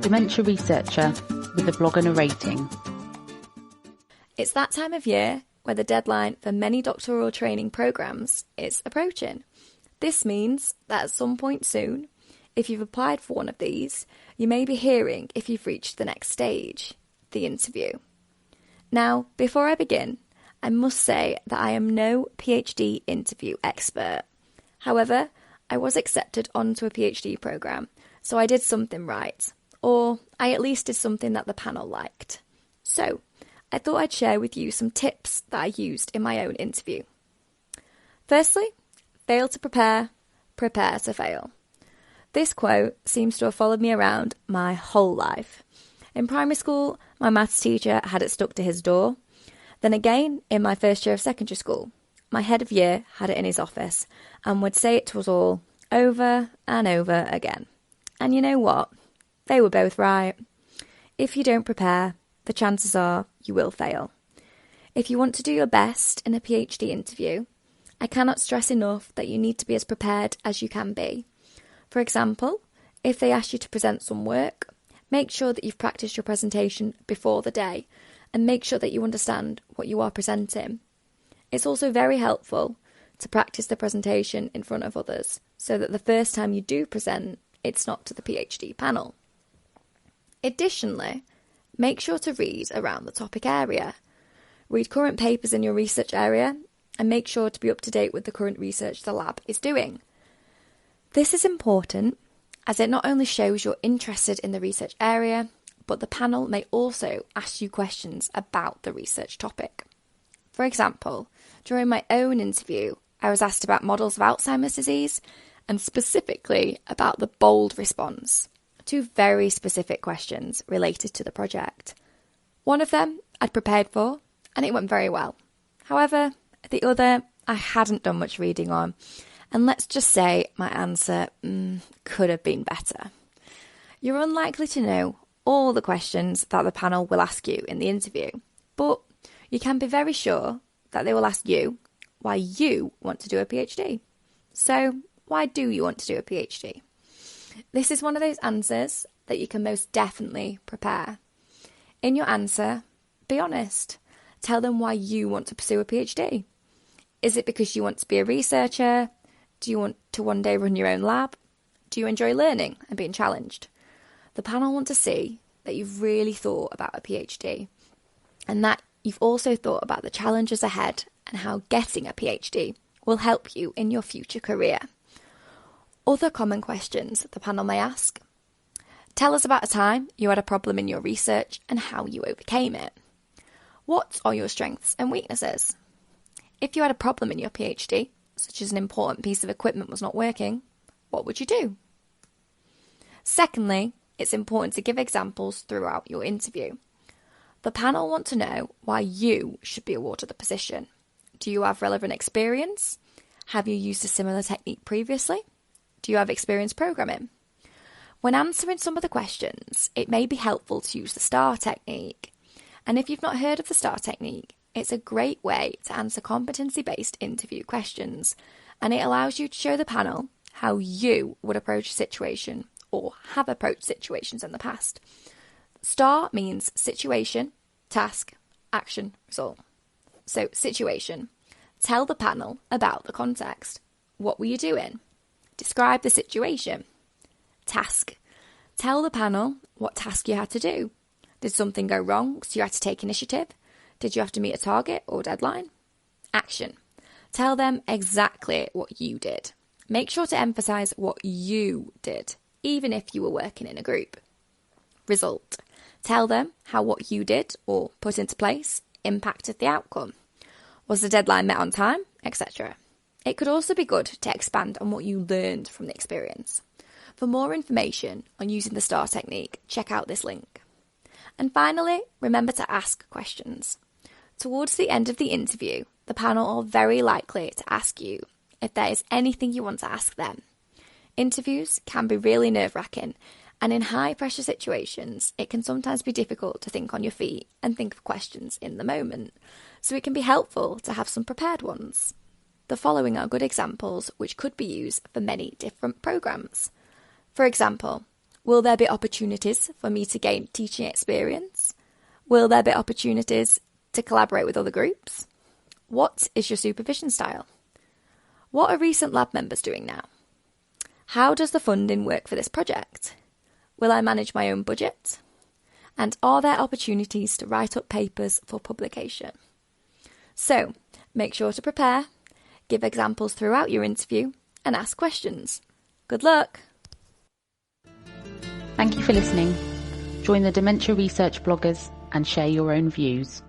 dementia researcher with a blog and narrating. It's that time of year where the deadline for many doctoral training programmes is approaching. This means that at some point soon, if you've applied for one of these, you may be hearing if you've reached the next stage, the interview. Now, before I begin, I must say that I am no PhD interview expert. However, I was accepted onto a PhD programme, so I did something right, or I at least did something that the panel liked. So, I thought I'd share with you some tips that I used in my own interview. Firstly, fail to prepare, prepare to fail. This quote seems to have followed me around my whole life. In primary school, my maths teacher had it stuck to his door. Then again, in my first year of secondary school, my head of year had it in his office and would say it to us all over and over again. And you know what? They were both right. If you don't prepare, the chances are you will fail. If you want to do your best in a PhD interview, I cannot stress enough that you need to be as prepared as you can be. For example, if they ask you to present some work, make sure that you've practiced your presentation before the day and make sure that you understand what you are presenting. It's also very helpful to practice the presentation in front of others so that the first time you do present, it's not to the PhD panel. Additionally, make sure to read around the topic area. Read current papers in your research area and make sure to be up to date with the current research the lab is doing. This is important as it not only shows you're interested in the research area, but the panel may also ask you questions about the research topic. For example, during my own interview, I was asked about models of Alzheimer's disease and specifically about the BOLD response, two very specific questions related to the project. One of them I'd prepared for and it went very well. However, the other I hadn't done much reading on, and let's just say my answer could have been better. You're unlikely to know all the questions that the panel will ask you in the interview, but you can be very sure that they will ask you why you want to do a PhD. So, why do you want to do a PhD? This is one of those answers that you can most definitely prepare. In your answer, be honest. Tell them why you want to pursue a PhD. Is it because you want to be a researcher? Do you want to one day run your own lab? Do you enjoy learning and being challenged? The panel want to see that you've really thought about a PhD and that you've also thought about the challenges ahead and how getting a PhD will help you in your future career. Other common questions the panel may ask. Tell us about a time you had a problem in your research and how you overcame it. What are your strengths and weaknesses? If you had a problem in your PhD, such as an important piece of equipment was not working, what would you do? Secondly, it's important to give examples throughout your interview. The panel want to know why you should be awarded the position. Do you have relevant experience? Have you used a similar technique previously? Do you have experience programming? When answering some of the questions, it may be helpful to use the STAR technique. And if you've not heard of the STAR technique, it's a great way to answer competency-based interview questions, and it allows you to show the panel how you would approach a situation or have approached situations in the past. STAR means situation, task, action, result. So, situation. Tell the panel about the context. What were you doing? Describe the situation. Task. Tell the panel what task you had to do. Did something go wrong so you had to take initiative? Did you have to meet a target or deadline? Action. Tell them exactly what you did. Make sure to emphasise what you did, even if you were working in a group. Result. Tell them how what you did or put into place impacted the outcome. Was the deadline met on time, etc. It could also be good to expand on what you learned from the experience. For more information on using the STAR technique, check out this link. And finally, remember to ask questions. Towards the end of the interview, the panel are very likely to ask you if there is anything you want to ask them. Interviews can be really nerve-wracking, and in high-pressure situations, it can sometimes be difficult to think on your feet and think of questions in the moment, so it can be helpful to have some prepared ones. The following are good examples which could be used for many different programmes. For example, Will there be opportunities for me to gain teaching experience? Will there be opportunities to collaborate with other groups? What is your supervision style? What are recent lab members doing now? How does the funding work for this project? Will I manage my own budget? And are there opportunities to write up papers for publication? So, make sure to prepare, give examples throughout your interview, and ask questions. Good luck! Thank you for listening. Join the Dementia Research bloggers and share your own views.